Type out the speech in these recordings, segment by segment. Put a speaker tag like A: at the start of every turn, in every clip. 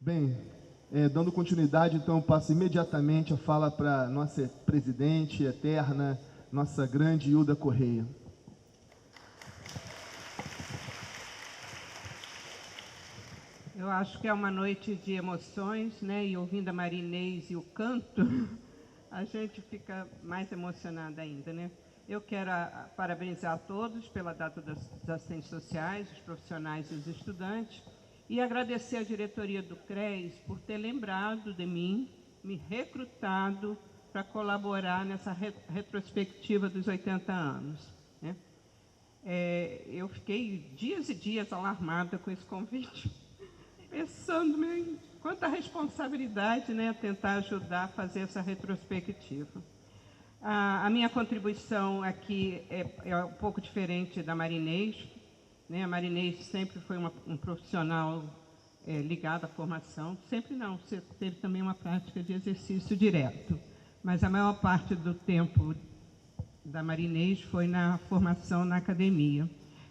A: Bem, dando continuidade, então, eu passo imediatamente a fala para nossa presidente eterna, nossa grande Hilda Correia.
B: Eu acho que é uma noite de emoções, né? E ouvindo a Marinês e o canto, a gente fica mais emocionada ainda, né? Eu quero parabenizar a todos pela data dos assistentes sociais, os profissionais e os estudantes, e agradecer à diretoria do CRES por ter lembrado de mim, me recrutado para colaborar nessa retrospectiva dos 80 anos, né? Eu fiquei dias e dias alarmada com esse convite, pensando em quanta responsabilidade, né, tentar ajudar a fazer essa retrospectiva. A minha contribuição aqui é um pouco diferente da Marinês, né? A Marinês sempre foi um profissional ligado à formação, sempre não, você teve também uma prática de exercício direto, mas a maior parte do tempo da Marinês foi na formação na academia.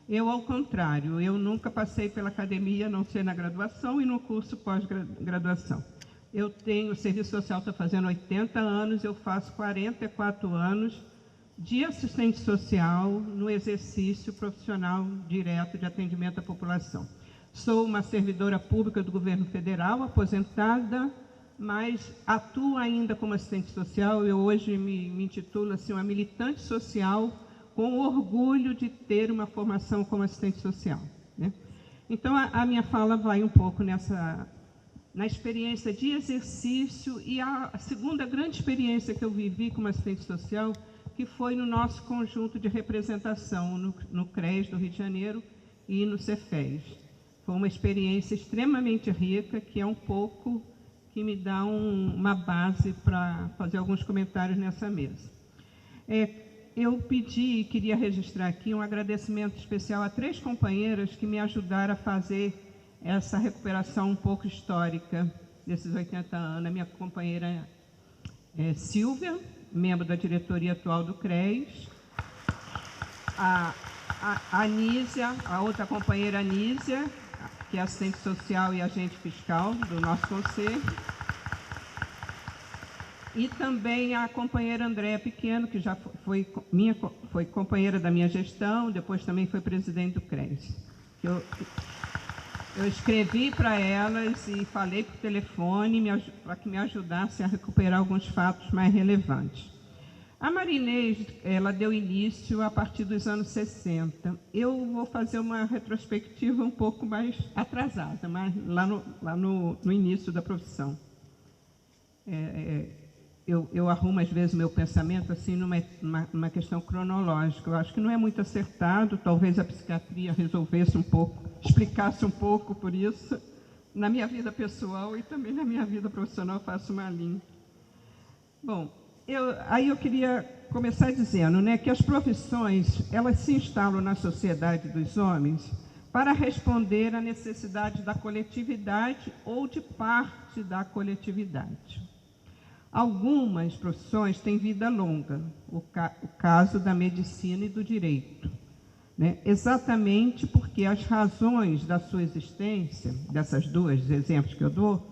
B: Eu, ao contrário, eu nunca passei pela academia, a não ser na graduação e no curso pós-graduação. Eu tenho, o serviço social está fazendo 80 anos, eu faço 44 anos de assistente social no exercício profissional direto de atendimento à população. Sou uma servidora pública do governo federal, aposentada, mas atuo ainda como assistente social. Eu hoje me intitulo assim, uma militante social, com orgulho de ter uma formação como assistente social, né? Então, a minha fala vai um pouco na experiência de exercício e a segunda grande experiência que eu vivi como assistente social, que foi no nosso conjunto de representação no CRES do Rio de Janeiro e no Cefes. Foi uma experiência extremamente rica, que é um pouco que me dá uma base para fazer alguns comentários nessa mesa. Eu pedi e queria registrar aqui um agradecimento especial a 3 companheiras que me ajudaram a fazer essa recuperação um pouco histórica desses 80 anos. A minha companheira Silvia, membro da diretoria atual do CRES, a Anísia, a outra companheira Anísia, que é assistente social e agente fiscal do nosso conselho, e também a companheira Andréa Pequeno, que já foi companheira da minha gestão, depois também foi presidente do CRES. Eu escrevi para elas e falei por telefone para que me ajudassem a recuperar alguns fatos mais relevantes. A Marinês, ela deu início a partir dos anos 60. Eu vou fazer uma retrospectiva um pouco mais atrasada, mas lá no início da profissão. Eu arrumo, às vezes, o meu pensamento assim numa questão cronológica. Eu acho que não é muito acertado, talvez a psiquiatria resolvesse um pouco, explicasse um pouco por isso. Na minha vida pessoal e também na minha vida profissional, faço uma linha. Bom, eu queria começar dizendo, né, que as profissões, elas se instalam na sociedade dos homens para responder à necessidade da coletividade ou de parte da coletividade. Algumas profissões têm vida longa, o caso da medicina e do direito, né? Exatamente porque as razões da sua existência, dessas duas exemplos que eu dou,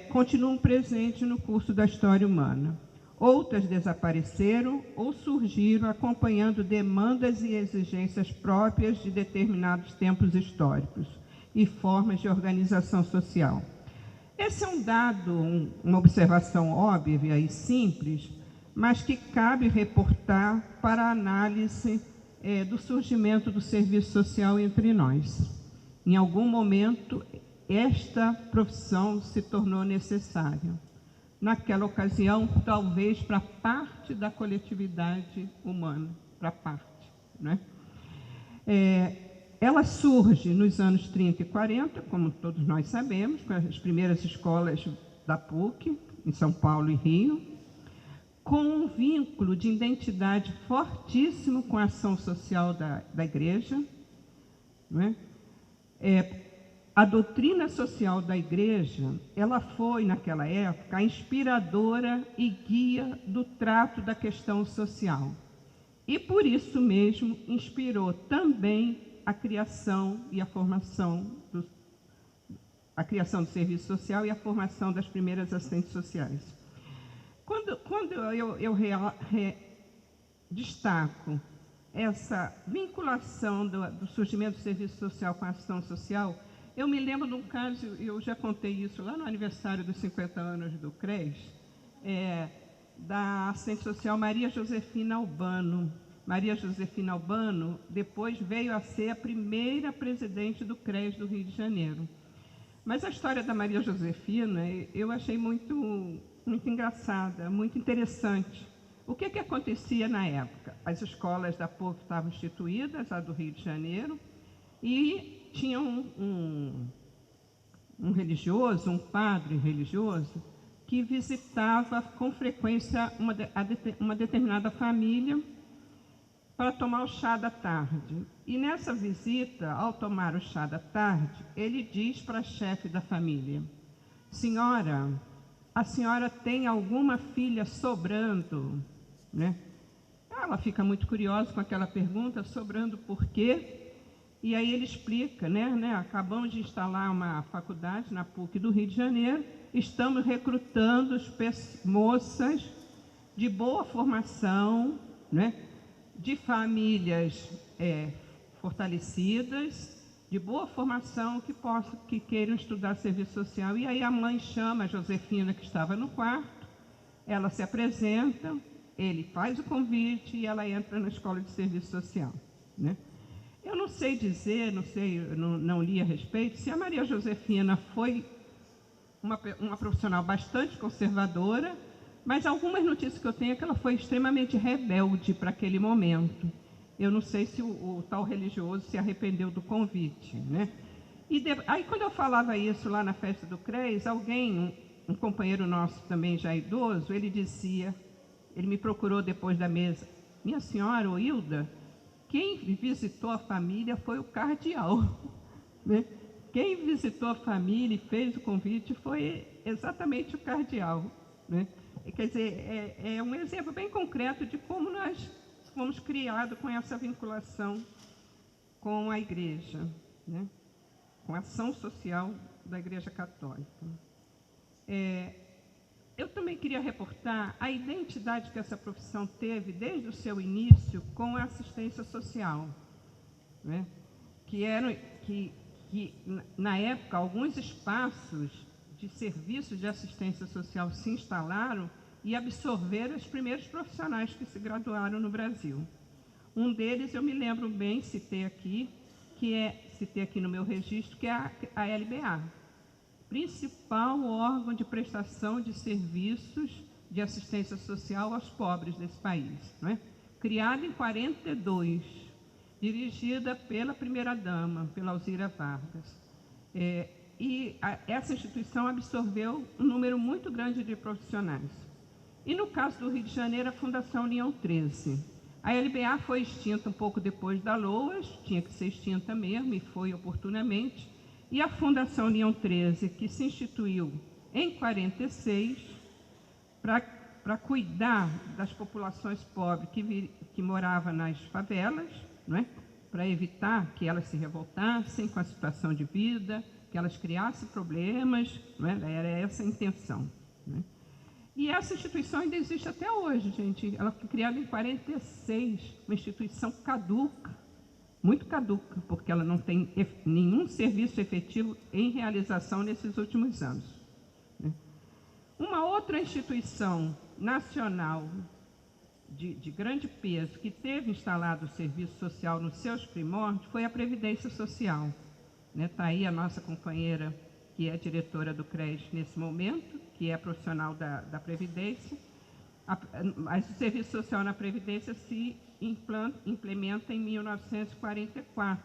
B: continuam presentes no curso da história humana. Outras desapareceram ou surgiram acompanhando demandas e exigências próprias de determinados tempos históricos e formas de organização social. Esse é um dado, uma observação óbvia e simples, mas que cabe reportar para a análise do surgimento do serviço social entre nós. Em algum momento, esta profissão se tornou necessária. Naquela ocasião, talvez para parte da coletividade humana, para parte, né? Ela surge nos anos 30 e 40, como todos nós sabemos, com as primeiras escolas da PUC, em São Paulo e Rio, com um vínculo de identidade fortíssimo com a ação social da Igreja, né? A doutrina social da Igreja, ela foi, naquela época, a inspiradora e guia do trato da questão social. E, por isso mesmo, inspirou também a criação e a formação a criação do serviço social e a formação das primeiras assistentes sociais. Quando eu destaco essa vinculação do surgimento do serviço social com a ação social, eu me lembro de um caso, eu já contei isso lá no aniversário dos 50 anos do CRES, da assistente social Maria Josefina Albano. Maria Josefina Albano depois veio a ser a primeira presidente do CRES do Rio de Janeiro. Mas a história da Maria Josefina eu achei muito engraçada, muito interessante. O que acontecia na época? As escolas da PUC estavam instituídas, a do Rio de Janeiro, e tinha um religioso, um padre religioso, que visitava com frequência uma determinada família para tomar o chá da tarde. E nessa visita, ao tomar o chá da tarde, ele diz para a chefe da família: senhora, a senhora tem alguma filha sobrando? Né? Ela fica muito curiosa com aquela pergunta, sobrando por quê? E aí ele explica, acabamos de instalar uma faculdade na PUC do Rio de Janeiro, estamos recrutando moças de boa formação, de famílias fortalecidas, de boa formação, que queiram estudar serviço social. E aí a mãe chama a Josefina, que estava no quarto, ela se apresenta, ele faz o convite e ela entra na escola de serviço social. Eu não sei dizer, não li a respeito, se a Maria Josefina foi uma profissional bastante conservadora, mas algumas notícias que eu tenho é que ela foi extremamente rebelde para aquele momento. Eu não sei se o tal religioso se arrependeu do convite. Aí, quando eu falava isso lá na festa do CRES, um companheiro nosso também já idoso, ele me procurou depois da mesa: minha senhora, ô Hilda, quem visitou a família foi o cardeal. Quem visitou a família e fez o convite foi exatamente o cardeal. Quer dizer, é um exemplo bem concreto de como nós fomos criados com essa vinculação com a Igreja, com a ação social da Igreja Católica. Eu também queria reportar a identidade que essa profissão teve desde o seu início com a assistência social, que na época alguns espaços de serviços de assistência social se instalaram e absorveram os primeiros profissionais que se graduaram no Brasil. Um deles eu me lembro bem, citei aqui no meu registro, que é a LBA, principal órgão de prestação de serviços de assistência social aos pobres desse país. Criada em 1942, dirigida pela primeira-dama, pela Alzira Vargas. Essa instituição absorveu um número muito grande de profissionais. E no caso do Rio de Janeiro, a Fundação União 13. A LBA foi extinta um pouco depois da LOAS, tinha que ser extinta mesmo, e foi oportunamente. E a Fundação União 13, que se instituiu em 1946, para cuidar das populações pobres que moravam nas favelas, para evitar que elas se revoltassem com a situação de vida, que elas criassem problemas, era essa a intenção. E essa instituição ainda existe até hoje, gente. Ela foi criada em 1946, uma instituição caduca, muito caduca, porque ela não tem nenhum serviço efetivo em realização nesses últimos anos. Uma outra instituição nacional de grande peso que teve instalado o serviço social nos seus primórdios foi a Previdência Social. Está aí a nossa companheira, que é diretora do CRES nesse momento, que é profissional da Previdência. Mas o serviço social na Previdência se implementa em 1944,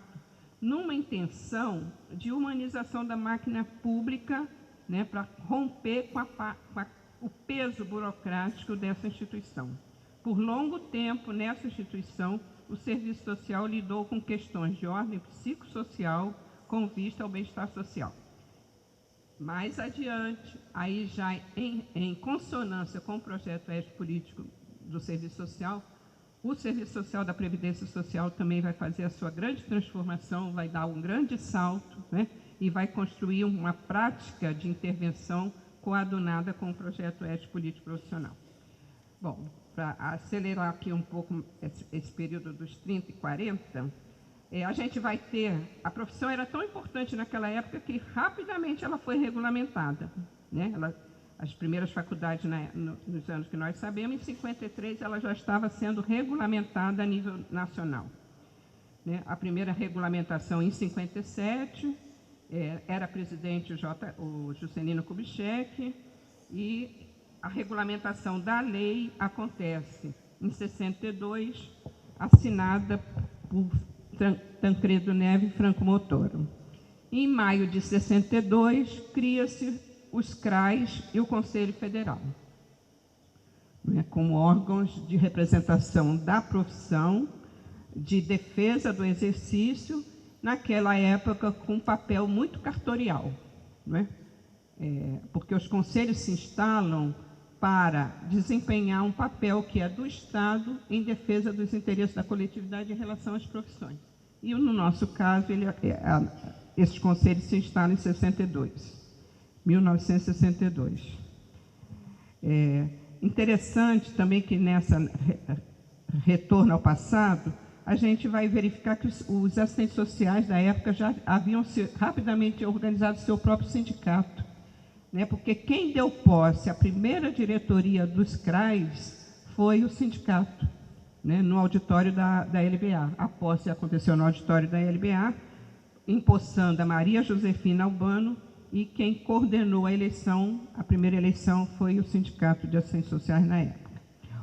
B: numa intenção de humanização da máquina pública, para romper com o peso burocrático dessa instituição. Por longo tempo, nessa instituição, o serviço social lidou com questões de ordem psicossocial com vista ao bem-estar social. Mais adiante, aí já em consonância com o projeto ético-político do serviço social, o serviço social da Previdência Social também vai fazer a sua grande transformação, vai dar um grande salto, e vai construir uma prática de intervenção coadunada com o projeto Ético Político Profissional. Bom, para acelerar aqui um pouco esse período dos 30 e 40, a gente vai ter... A profissão era tão importante naquela época que rapidamente ela foi regulamentada, né? As primeiras faculdades, nos anos que nós sabemos, em 53 ela já estava sendo regulamentada a nível nacional, né? A primeira regulamentação em 57, era presidente o Juscelino Kubitschek, e a regulamentação da lei acontece em 62, assinada por Tancredo Neves e Franco Montoro. Em maio de 62, cria-se os CRAs e o Conselho Federal, né, como órgãos de representação da profissão, de defesa do exercício, naquela época com um papel muito cartorial, né? Porque os conselhos se instalam para desempenhar um papel que é do Estado em defesa dos interesses da coletividade em relação às profissões. E, no nosso caso, esses conselhos se instalam em 1962. Interessante também que nessa retorno ao passado, a gente vai verificar que os assistentes sociais da época já haviam rapidamente organizado seu próprio sindicato, né? Porque quem deu posse à primeira diretoria dos CRAs foi o sindicato, né? No auditório da LBA. A posse aconteceu no auditório da LBA, empossando a Maria Josefina Albano, e quem coordenou a eleição, a primeira eleição, foi o Sindicato de Assistentes Sociais na época.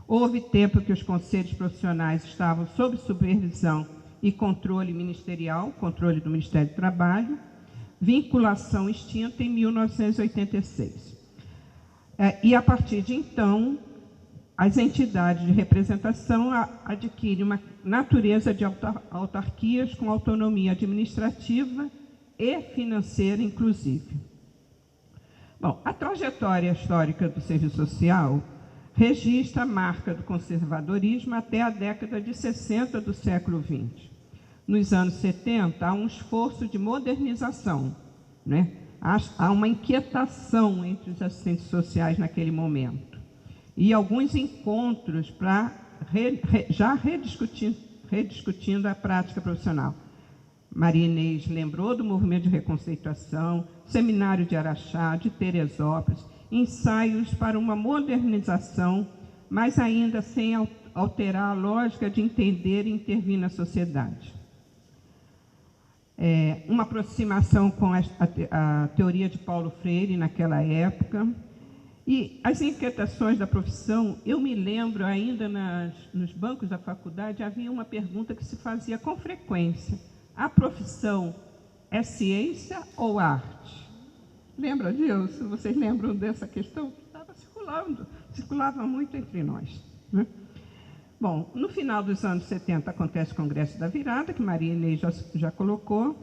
B: Houve tempo que os conselhos profissionais estavam sob supervisão e controle ministerial, controle do Ministério do Trabalho, vinculação extinta em 1986. E, a partir de então, as entidades de representação adquirem uma natureza de autarquias com autonomia administrativa e financeira, inclusive. Bom, a trajetória histórica do serviço social registra a marca do conservadorismo até a década de 60 do século XX. Nos anos 70, há um esforço de modernização, né? Há uma inquietação entre os assistentes sociais naquele momento. E alguns encontros para já rediscutindo a prática profissional. Maria Inês lembrou do movimento de reconceituação, seminário de Araxá, de Teresópolis, ensaios para uma modernização, mas ainda sem alterar a lógica de entender e intervir na sociedade. Uma aproximação com a teoria de Paulo Freire naquela época. E as inquietações da profissão, eu me lembro ainda nos bancos da faculdade, havia uma pergunta que se fazia com frequência: a profissão é ciência ou arte? Lembra disso? Vocês lembram dessa questão? Estava circulava muito entre nós, né? Bom, no final dos anos 70 acontece o Congresso da Virada, que Maria Inês já colocou,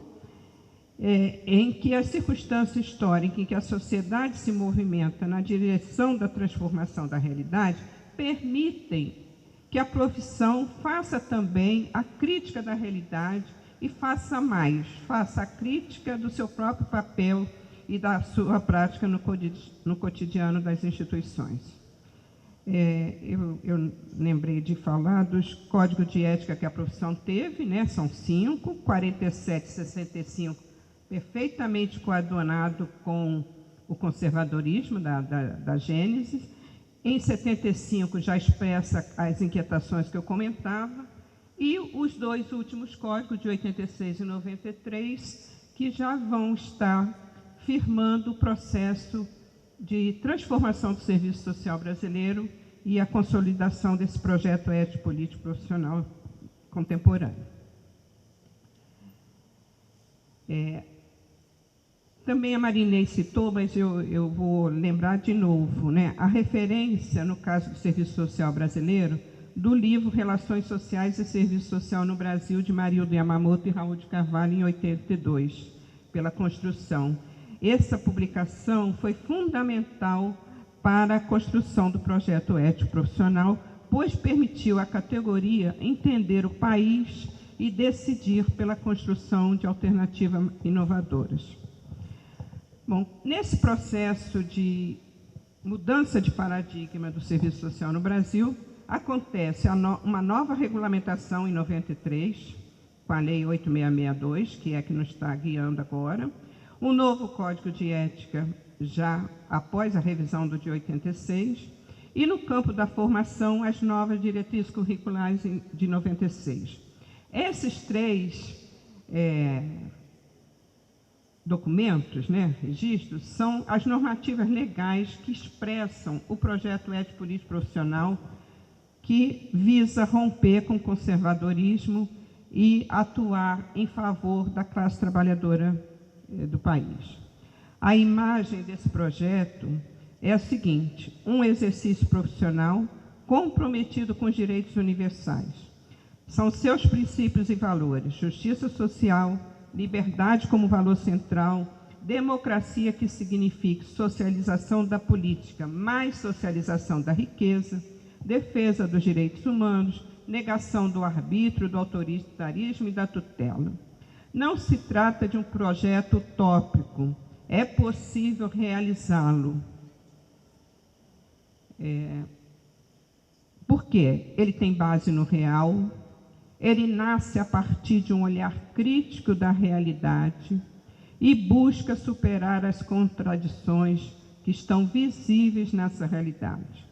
B: em que as circunstâncias históricas em que a sociedade se movimenta na direção da transformação da realidade permitem que a profissão faça também a crítica da realidade e faça mais, faça a crítica do seu próprio papel e da sua prática no cotidiano das instituições. Eu lembrei de falar dos códigos de ética que a profissão teve, né? São 5, 47 e 65, perfeitamente coadunado com o conservadorismo da Gênesis. Em 75 já expressa as inquietações que eu comentava, e os dois últimos códigos, de 86 e 93, que já vão estar firmando o processo de transformação do serviço social brasileiro e a consolidação desse projeto ético político profissional contemporâneo. Também a Maria Inês citou, mas eu vou lembrar de novo, né? A referência, no caso do serviço social brasileiro, do livro Relações Sociais e Serviço Social no Brasil, de Marildo Yamamoto e Raul de Carvalho, em 82, pela construção. Essa publicação foi fundamental para a construção do projeto ético profissional, pois permitiu à categoria entender o país e decidir pela construção de alternativas inovadoras. Bom, nesse processo de mudança de paradigma do serviço social no Brasil, acontece uma nova regulamentação em 93, com a Lei 8662, que é a que nos está guiando agora, um novo Código de Ética já após a revisão do de 86, e no campo da formação, as novas diretrizes curriculares de 96. Esses três documentos, registros, são as normativas legais que expressam o projeto ético-político profissional que visa romper com o conservadorismo e atuar em favor da classe trabalhadora do país. A imagem desse projeto é a seguinte: um exercício profissional comprometido com os direitos universais. São seus princípios e valores: justiça social, liberdade como valor central, democracia, que significa socialização da política, mais socialização da riqueza, defesa dos direitos humanos, negação do arbítrio, do autoritarismo e da tutela. Não se trata de um projeto utópico, é possível realizá-lo. Porque ele tem base no real, ele nasce a partir de um olhar crítico da realidade e busca superar as contradições que estão visíveis nessa realidade.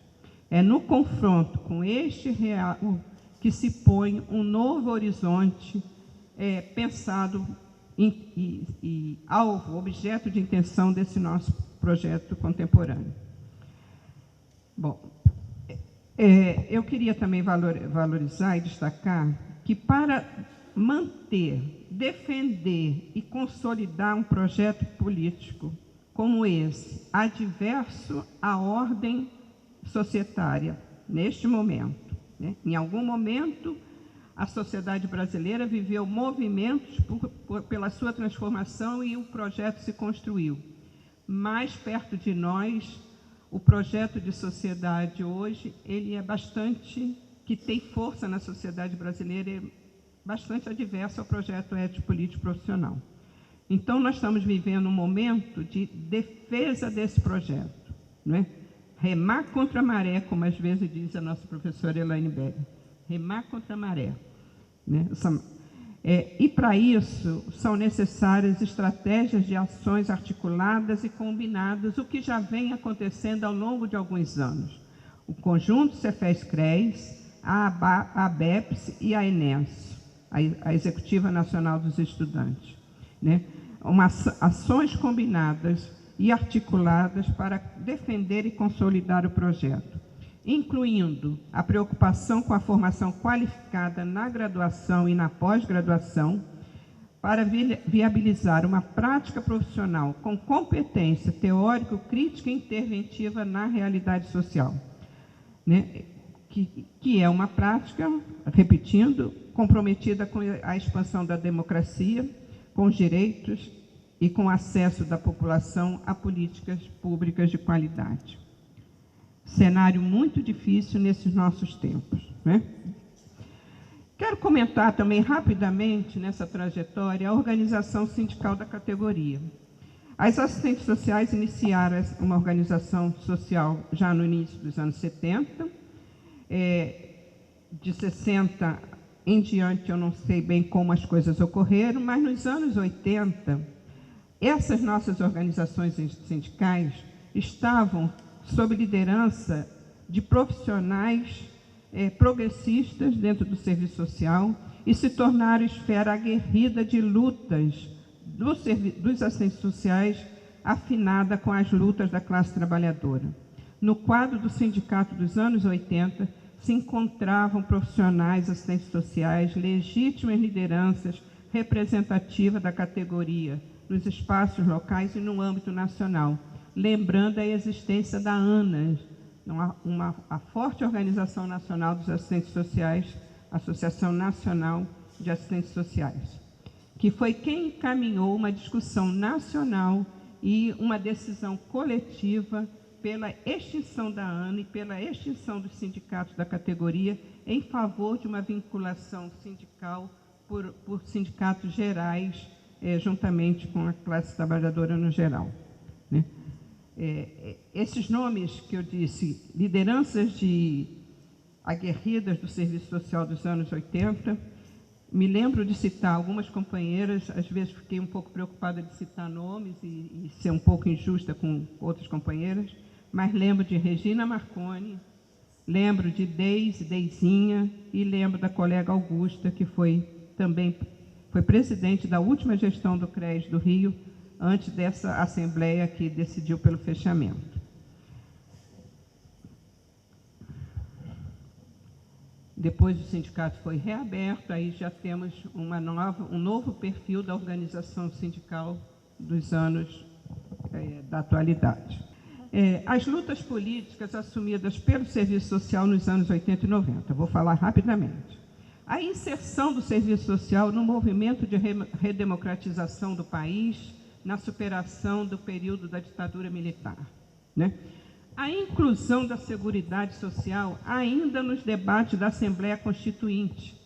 B: É no confronto com este real que se põe um novo horizonte pensado e alvo, objeto de intenção desse nosso projeto contemporâneo. Bom, eu queria também valorizar e destacar que para manter, defender e consolidar um projeto político como esse, adverso à ordem societária, neste momento, em algum momento, a sociedade brasileira viveu movimentos pela sua transformação e o projeto se construiu. Mais perto de nós, o projeto de sociedade hoje, ele é bastante, que tem força na sociedade brasileira, é bastante adverso ao projeto ético-político profissional. Então, nós estamos vivendo um momento de defesa desse projeto, remar contra a maré, como às vezes diz a nossa professora Elaine Berg, remar contra a maré. E para isso são necessárias estratégias de ações articuladas e combinadas, o que já vem acontecendo ao longo de alguns anos. O conjunto Cefes-CRES, a ABEPS e a ENES, a Executiva Nacional dos Estudantes. Ações combinadas e articuladas para defender e consolidar o projeto, incluindo a preocupação com a formação qualificada na graduação e na pós-graduação, para viabilizar uma prática profissional com competência teórico-crítica e interventiva na realidade social, que é uma prática, repetindo, comprometida com a expansão da democracia, com os direitos e com o acesso da população a políticas públicas de qualidade. Cenário muito difícil nesses nossos tempos. Quero comentar também rapidamente nessa trajetória a organização sindical da categoria. As assistentes sociais iniciaram uma organização social já no início dos anos 70, de 60 em diante eu não sei bem como as coisas ocorreram, mas nos anos 80, essas nossas organizações sindicais estavam sob liderança de profissionais progressistas dentro do serviço social e se tornaram esfera aguerrida de lutas dos assistentes sociais, afinada com as lutas da classe trabalhadora. No quadro do sindicato dos anos 80, se encontravam profissionais assistentes sociais, legítimas lideranças representativas da categoria nos espaços locais e no âmbito nacional, lembrando a existência da ANAS, a forte organização nacional dos assistentes sociais, Associação Nacional de Assistentes Sociais, que foi quem encaminhou uma discussão nacional e uma decisão coletiva pela extinção da ANA e pela extinção dos sindicatos da categoria em favor de uma vinculação sindical por sindicatos gerais, juntamente com a classe trabalhadora no geral. né? Esses nomes que eu disse, lideranças aguerridas do serviço social dos anos 80, me lembro de citar algumas companheiras, às vezes fiquei um pouco preocupada de citar nomes e ser um pouco injusta com outras companheiras, mas lembro de Regina Marconi, lembro de Deizinha e lembro da colega Augusta, que também foi presidente da última gestão do CRES do Rio, antes dessa assembleia que decidiu pelo fechamento. Depois o sindicato foi reaberto, aí já temos um novo perfil da organização sindical dos anos da atualidade. As lutas políticas assumidas pelo serviço social nos anos 80 e 90, vou falar rapidamente. A inserção do serviço social no movimento de redemocratização do país, na superação do período da ditadura militar, né? A inclusão da Seguridade Social ainda nos debates da Assembleia Constituinte,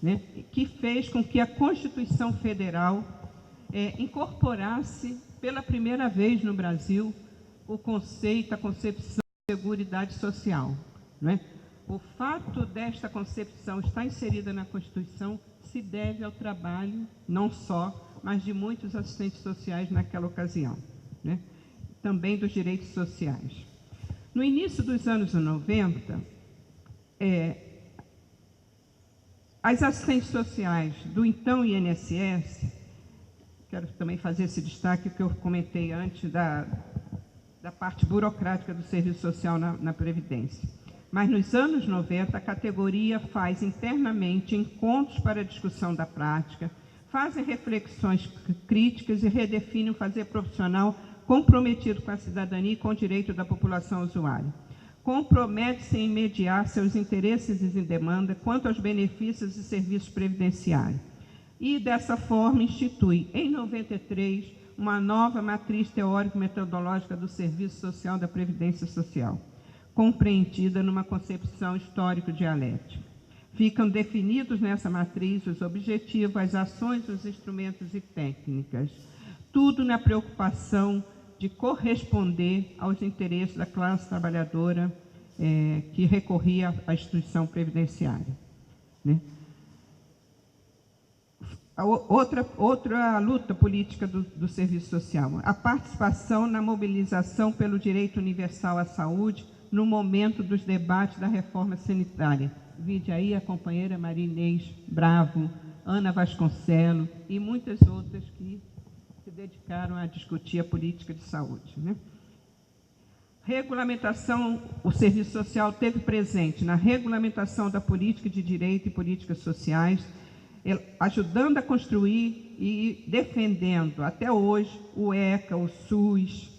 B: né? Que fez com que a Constituição Federal incorporasse pela primeira vez no Brasil o conceito, a concepção de Seguridade Social, né? O fato desta concepção estar inserida na Constituição se deve ao trabalho, não só, mas de muitos assistentes sociais naquela ocasião, né? Também dos direitos sociais. No início dos anos 90, as assistentes sociais do então INSS, quero também fazer esse destaque que eu comentei antes da parte burocrática do serviço social na Previdência. Mas nos anos 90, a categoria faz internamente encontros para discussão da prática, fazem reflexões críticas e redefinem o fazer profissional comprometido com a cidadania e com o direito da população usuária. Compromete-se em mediar seus interesses e demanda quanto aos benefícios e serviços previdenciários. E, dessa forma, institui, em 93, uma nova matriz teórico-metodológica do Serviço Social da Previdência Social, compreendida numa concepção histórico-dialética. Ficam definidos nessa matriz os objetivos, as ações, os instrumentos e técnicas, tudo na preocupação de corresponder aos interesses da classe trabalhadora que recorria à instituição previdenciária, né? Outra luta política do serviço social, a participação na mobilização pelo direito universal à saúde no momento dos debates da reforma sanitária. Vide aí a companheira Maria Inês Bravo, Ana Vasconcelos e muitas outras que se dedicaram a discutir a política de saúde, né? Regulamentação, o serviço social teve presente na regulamentação da política de direito e políticas sociais, ajudando a construir e defendendo até hoje o ECA, o SUS,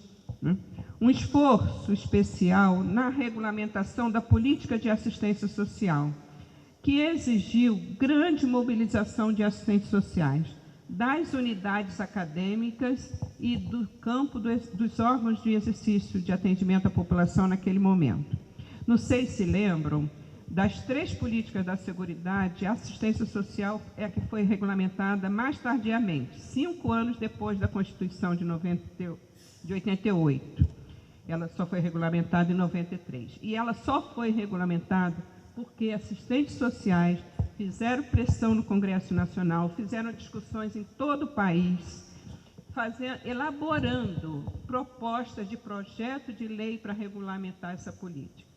B: né? Um esforço especial na regulamentação da política de assistência social, que exigiu grande mobilização de assistentes sociais, das unidades acadêmicas e do campo dos órgãos de exercício de atendimento à população naquele momento. Não sei se lembram, das 3 políticas da Seguridade, a assistência social é a que foi regulamentada mais tardiamente, 5 anos depois da Constituição de 88. Ela só foi regulamentada em 93. E ela só foi regulamentada porque assistentes sociais fizeram pressão no Congresso Nacional, fizeram discussões em todo o país, elaborando propostas de projeto de lei para regulamentar essa política.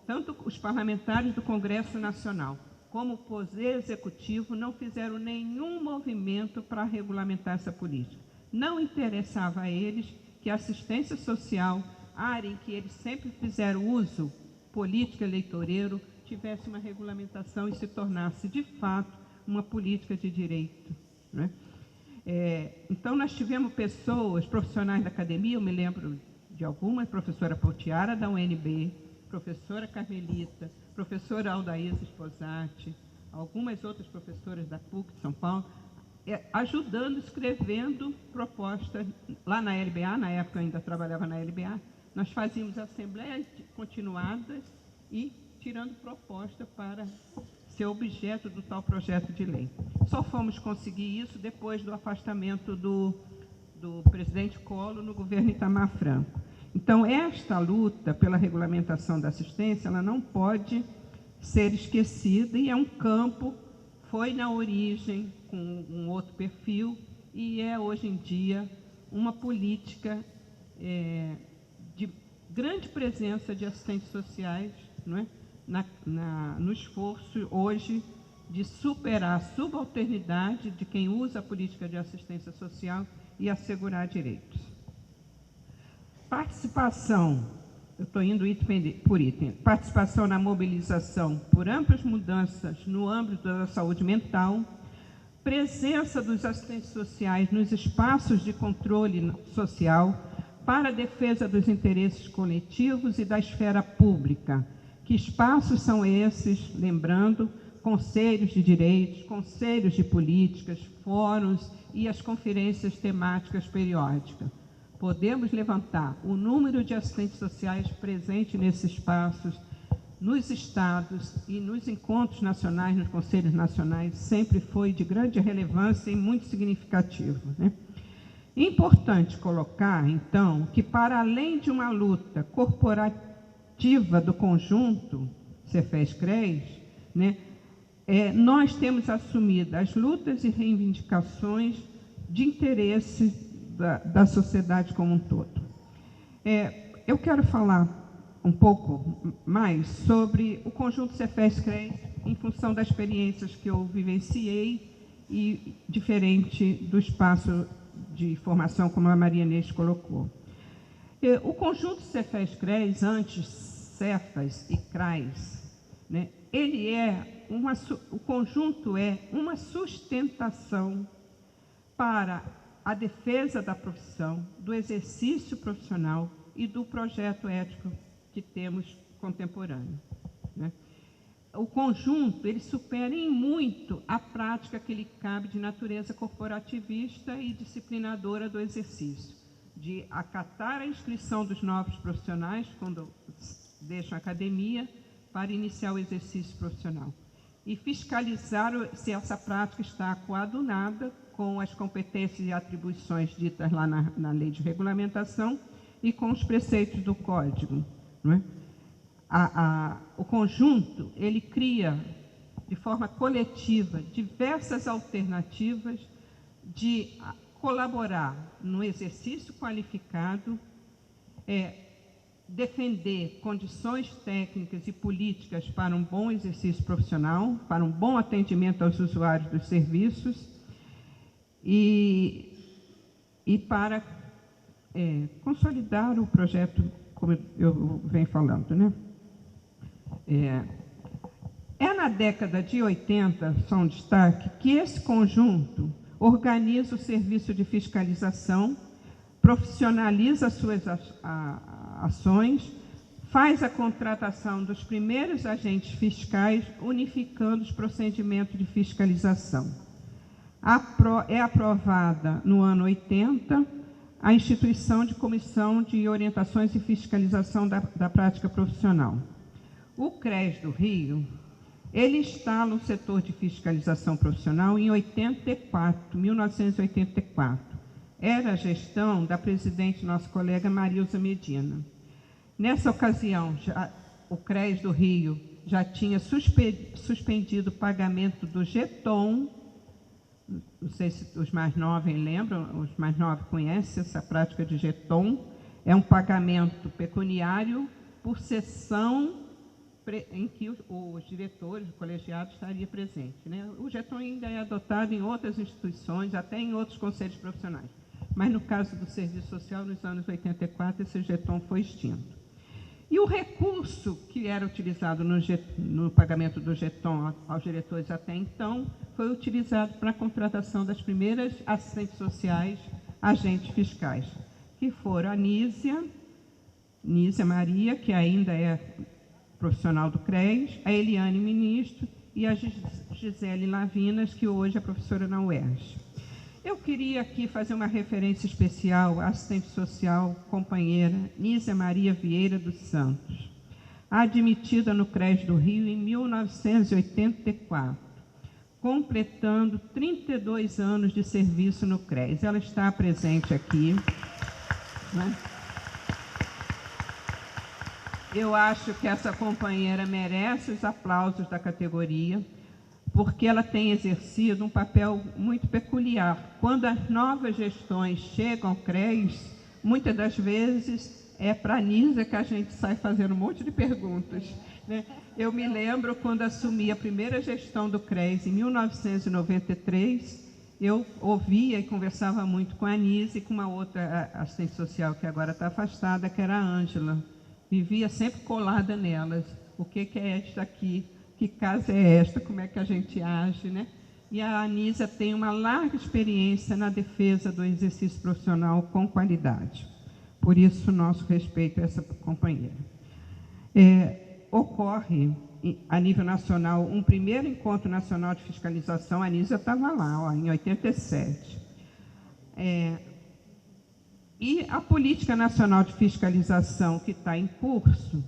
B: Tanto os parlamentares do Congresso Nacional como o Poder Executivo não fizeram nenhum movimento para regulamentar essa política. Não interessava a eles que a assistência social, área em que eles sempre fizeram uso político eleitoreiro, tivesse uma regulamentação e se tornasse, de fato, uma política de direito, né? Então, nós tivemos pessoas, profissionais da academia, eu me lembro de algumas, professora Poutiara, da UNB, professora Carmelita, professora Aldaísa Sposati, algumas outras professoras da PUC de São Paulo, ajudando, escrevendo propostas lá na LBA, na época eu ainda trabalhava na LBA, nós fazíamos assembleias continuadas e tirando proposta para ser objeto do tal projeto de lei. Só fomos conseguir isso depois do afastamento do do presidente Collor no governo Itamar Franco. Então, esta luta pela regulamentação da assistência, ela não pode ser esquecida, e é um campo, foi na origem com um outro perfil, e é hoje em dia uma política de grande presença de assistentes sociais, não é? No esforço hoje de superar a subalternidade de quem usa a política de assistência social e assegurar direitos. Participação, eu estou indo item por item, participação na mobilização por amplas mudanças no âmbito da saúde mental, presença dos assistentes sociais nos espaços de controle social para a defesa dos interesses coletivos e da esfera pública. Que espaços são esses? Lembrando, conselhos de direitos, conselhos de políticas, fóruns e as conferências temáticas periódicas. Podemos levantar o número de assistentes sociais presentes nesses espaços, nos estados e nos encontros nacionais, nos conselhos nacionais, sempre foi de grande relevância e muito significativo, né? Importante colocar, então, que para além de uma luta corporativa do conjunto Cefes-CRES, né, nós temos assumido as lutas e reivindicações de interesse da sociedade como um todo. Eu quero falar um pouco mais sobre o conjunto Cefes-CRES em função das experiências que eu vivenciei e diferente do espaço de formação, como a Maria Inês colocou. O conjunto Cefes-CRES, antes Cefas e CRAS, né, o conjunto é uma sustentação para a defesa da profissão, do exercício profissional e do projeto ético que temos contemporâneo, né? O conjunto, ele supera em muito a prática que lhe cabe de natureza corporativista e disciplinadora do exercício, de acatar a inscrição dos novos profissionais quando deixam a academia para iniciar o exercício profissional e fiscalizar se essa prática está coadunada com as competências e atribuições ditas lá na lei de regulamentação e com os preceitos do código, não é? O conjunto, ele cria de forma coletiva diversas alternativas de colaborar no exercício qualificado, defender condições técnicas e políticas para um bom exercício profissional, para um bom atendimento aos usuários dos serviços e para consolidar o projeto, como eu venho falando, né? Na década de 80, só um destaque, que esse conjunto organiza o serviço de fiscalização, profissionaliza suas ações, faz a contratação dos primeiros agentes fiscais, unificando os procedimentos de fiscalização. É aprovada no ano 80 a instituição de Comissão de Orientações e Fiscalização da Prática Profissional. O CRES do Rio, ele instala o setor de fiscalização profissional em 1984. Era a gestão da presidente, nossa colega Marilza Medina. Nessa ocasião, o CRES do Rio já tinha suspendido o pagamento do GETON. Não sei se os mais novos lembram, os mais novos conhecem essa prática de GETON. É um pagamento pecuniário por sessão em que os diretores, o colegiado, estaria presente, né? O GETON ainda é adotado em outras instituições, até em outros conselhos profissionais. Mas, no caso do serviço social, nos anos 84, esse GETON foi extinto. E o recurso que era utilizado no pagamento do GETON aos diretores até então, foi utilizado para a contratação das primeiras assistentes sociais, agentes fiscais, que foram a Nízia Maria, que ainda é profissional do CRES, a Eliane Ministro e a Gisele Lavinas, que hoje é professora na UERJ. Eu queria aqui fazer uma referência especial à assistente social companheira Nízia Maria Vieira dos Santos, admitida no CRES do Rio em 1984, completando 32 anos de serviço no CRES. Ela está presente aqui, né? Eu acho que essa companheira merece os aplausos da categoria, porque ela tem exercido um papel muito peculiar. Quando as novas gestões chegam ao CRES, muitas das vezes é para a Anísia que a gente sai fazendo um monte de perguntas, né? Eu me lembro quando assumi a primeira gestão do CRES, em 1993, eu ouvia e conversava muito com a Anísia e com uma outra assistente social que agora está afastada, que era a Ângela. Vivia sempre colada nelas. O que é esta aqui? Que casa é esta? Como é que a gente age, né? E a Anísia tem uma larga experiência na defesa do exercício profissional com qualidade. Por isso, nosso respeito a essa companheira. Ocorre, a nível nacional, um primeiro encontro nacional de fiscalização. A Anísia estava lá, em 87. E a Política Nacional de Fiscalização, que está em curso,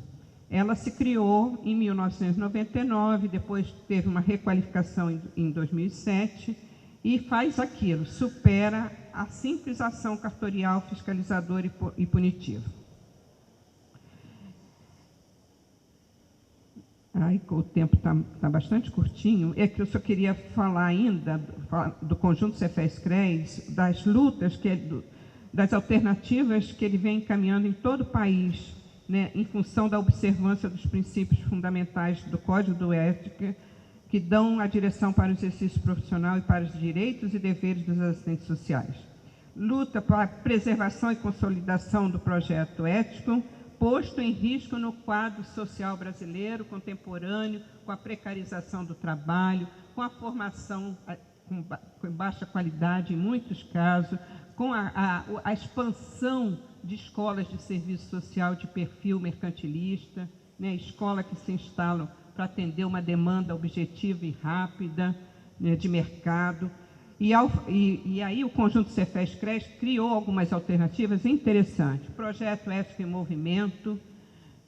B: ela se criou em 1999, depois teve uma requalificação em 2007, e faz aquilo, supera a simples ação cartorial, fiscalizadora e punitiva. O tempo está bastante curtinho. É que eu só queria falar ainda do conjunto Cefes-CRES, das lutas, das alternativas que ele vem encaminhando em todo o país, né, em função da observância dos princípios fundamentais do Código de Ética, que dão a direção para o exercício profissional e para os direitos e deveres dos assistentes sociais. Luta para a preservação e consolidação do projeto ético, posto em risco no quadro social brasileiro contemporâneo, com a precarização do trabalho, com a formação com baixa qualidade, em muitos casos, com a expansão de escolas de serviço social de perfil mercantilista, né, escola que se instalam para atender uma demanda objetiva e rápida, né, de mercado. E aí o conjunto Cefes-CRES criou algumas alternativas interessantes. O projeto Ética em Movimento,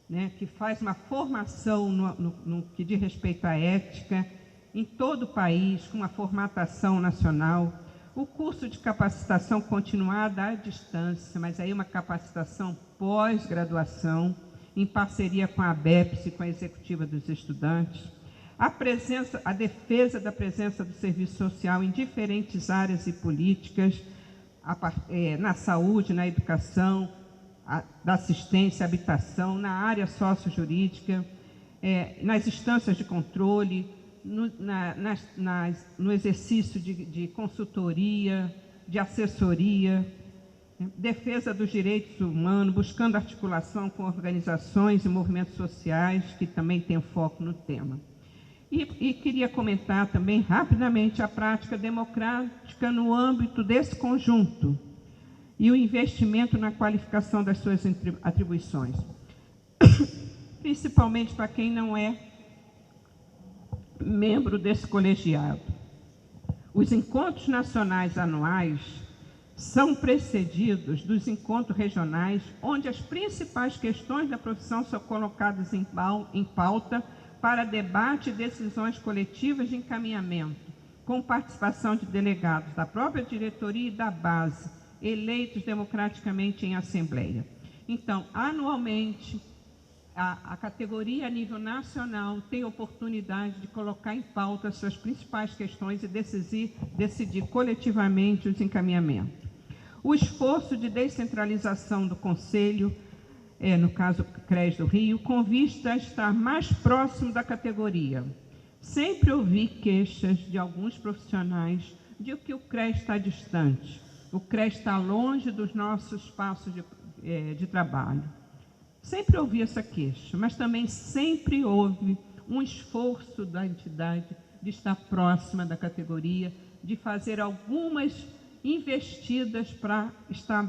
B: né, que faz uma formação no que diz respeito à ética em todo o país, com uma formatação nacional. O curso de capacitação continuada à distância, mas aí uma capacitação pós-graduação, em parceria com a ABEPS e com a Executiva dos Estudantes. A defesa da presença do serviço social em diferentes áreas e políticas, na saúde, na educação, da assistência, habitação, na área sociojurídica, nas instâncias de controle, no exercício de consultoria, de assessoria, defesa dos direitos humanos, buscando articulação com organizações e movimentos sociais que também têm foco no tema. E queria comentar também rapidamente a prática democrática no âmbito desse conjunto e o investimento na qualificação das suas atribuições, principalmente para quem não é membro desse colegiado. Os encontros nacionais anuais são precedidos dos encontros regionais, onde as principais questões da profissão são colocadas em pauta para debate e decisões coletivas de encaminhamento, com participação de delegados da própria diretoria e da base, eleitos democraticamente em assembleia. Então, anualmente, a categoria a nível nacional tem oportunidade de colocar em pauta as suas principais questões e decidir coletivamente os encaminhamentos. O esforço de descentralização do Conselho, no caso CRES do Rio, com vista a estar mais próximo da categoria. Sempre ouvi queixas de alguns profissionais de que o CRES está distante, o CRES está longe dos nossos espaços de trabalho. Sempre ouvi essa queixa, mas também sempre houve um esforço da entidade de estar próxima da categoria, de fazer algumas investidas para estar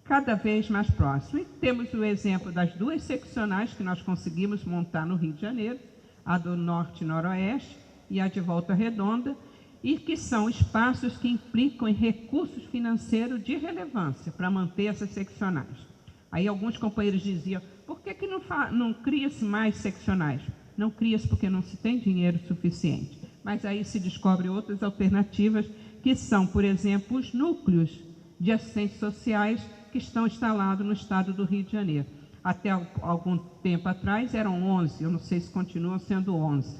B: cada vez mais próximo. E temos o exemplo das duas seccionais que nós conseguimos montar no Rio de Janeiro, a do Norte e Noroeste e a de Volta Redonda, e que são espaços que implicam em recursos financeiros de relevância para manter essas seccionais. Aí alguns companheiros diziam, por que não cria-se mais seccionais? Não cria-se porque não se tem dinheiro suficiente. mas aí se descobrem outras alternativas, que são, por exemplo, os núcleos de assistentes sociais que estão instalados no estado do Rio de Janeiro. Até algum tempo atrás eram 11, eu não sei se continuam sendo 11,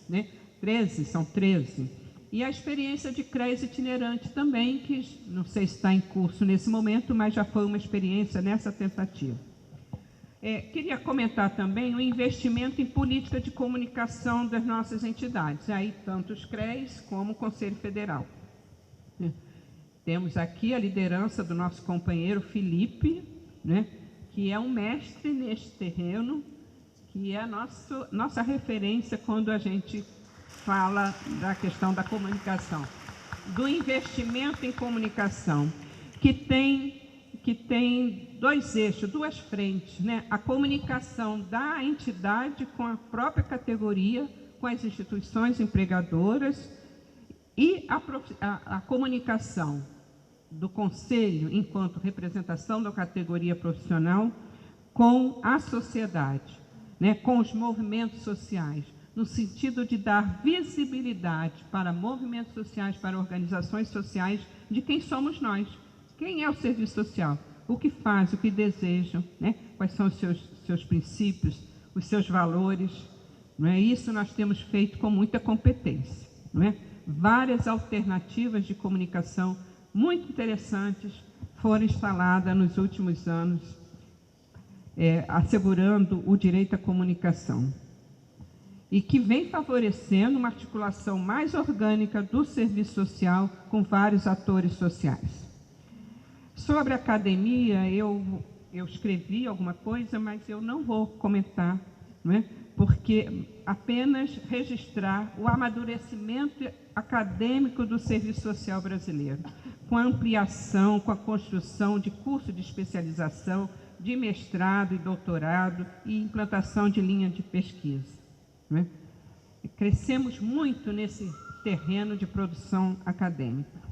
B: né? 13, são 13. E a experiência de CREAS itinerante também, que não sei se está em curso nesse momento, mas já foi uma experiência nessa tentativa. Queria comentar também o investimento em política de comunicação das nossas entidades, aí tanto os CREAS como o Conselho Federal. Temos aqui a liderança do nosso companheiro Felipe, né, que é um mestre neste terreno, que é a nossa referência quando a gente fala da questão da comunicação, do investimento em comunicação, que tem dois eixos, duas frentes, né? A comunicação da entidade com a própria categoria, com as instituições empregadoras, e a comunicação do Conselho, enquanto representação da categoria profissional, com a sociedade, né? Com os movimentos sociais, no sentido de dar visibilidade para movimentos sociais, para organizações sociais, de quem somos nós. Quem é o serviço social? O que faz, o que desejam, né? Quais são os seus princípios, os seus valores, não é? Isso nós temos feito com muita competência, não é? Várias alternativas de comunicação muito interessantes foram instaladas nos últimos anos, assegurando o direito à comunicação, e que vem favorecendo uma articulação mais orgânica do serviço social com vários atores sociais. Sobre a academia, eu escrevi alguma coisa, mas eu não vou comentar, não é? Porque apenas registrar o amadurecimento acadêmico do serviço social brasileiro, com a ampliação, com a construção de curso de especialização, de mestrado e doutorado e implantação de linha de pesquisa, não é? Crescemos muito nesse terreno de produção acadêmica.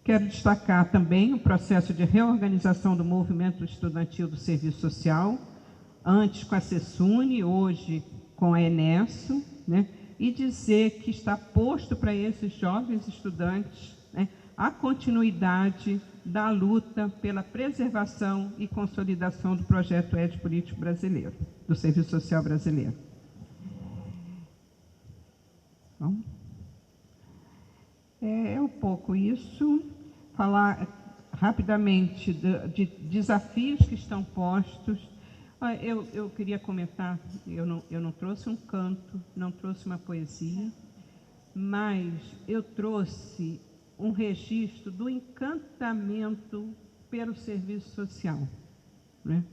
B: Quero destacar também o processo de reorganização do movimento estudantil do serviço social, antes com a CESUNE, hoje com a ENESO, né? E dizer que está posto para esses jovens estudantes, né, a continuidade da luta pela preservação e consolidação do projeto ético-político brasileiro, do serviço social brasileiro. Bom, um pouco isso. Falar rapidamente de desafios que estão postos. Eu queria comentar, eu não trouxe um canto, não trouxe uma poesia, mas eu trouxe um registro do encantamento pelo serviço social, né?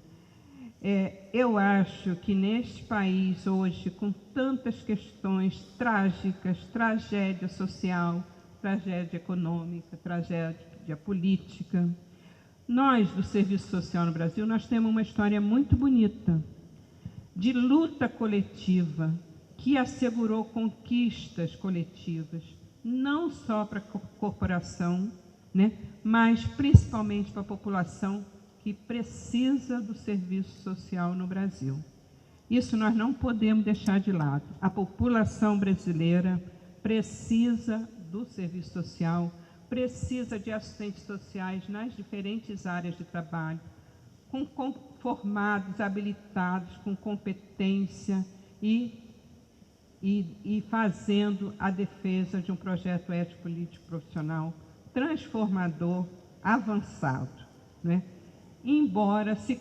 B: Eu acho que neste país hoje, com tantas questões trágicas, tragédia social, tragédia econômica, tragédia política, nós do serviço social no Brasil, nós temos uma história muito bonita de luta coletiva que assegurou conquistas coletivas, não só para a corporação, né, mas principalmente para a população que precisa do serviço social no Brasil. Isso nós não podemos deixar de lado. A população brasileira precisa do serviço social, precisa de assistentes sociais nas diferentes áreas de trabalho, formados, habilitados, com competência e fazendo a defesa de um projeto ético-político profissional transformador, avançado, né? Embora se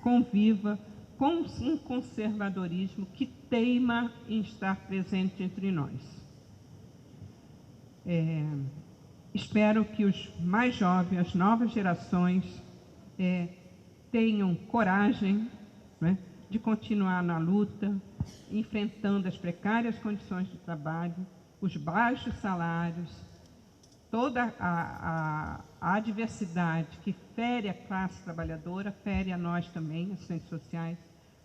B: conviva com um conservadorismo que teima em estar presente entre nós. Espero que os mais jovens, as novas gerações, tenham coragem, né, de continuar na luta, enfrentando as precárias condições de trabalho, os baixos salários, toda a adversidade que fere a classe trabalhadora, fere a nós também, assistentes sociais,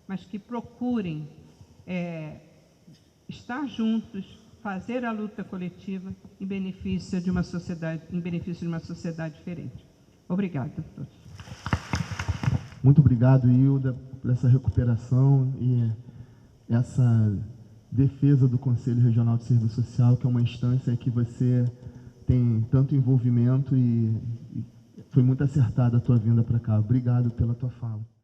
B: mas que procurem estar juntos, fazer a luta coletiva em benefício de uma sociedade, diferente. Obrigada a todos.
A: Muito obrigado, Hilda. por essa recuperação e essa defesa do Conselho Regional de Serviço Social, que é uma instância que você tem tanto envolvimento e foi muito acertada a tua vinda para cá. Obrigado pela tua fala.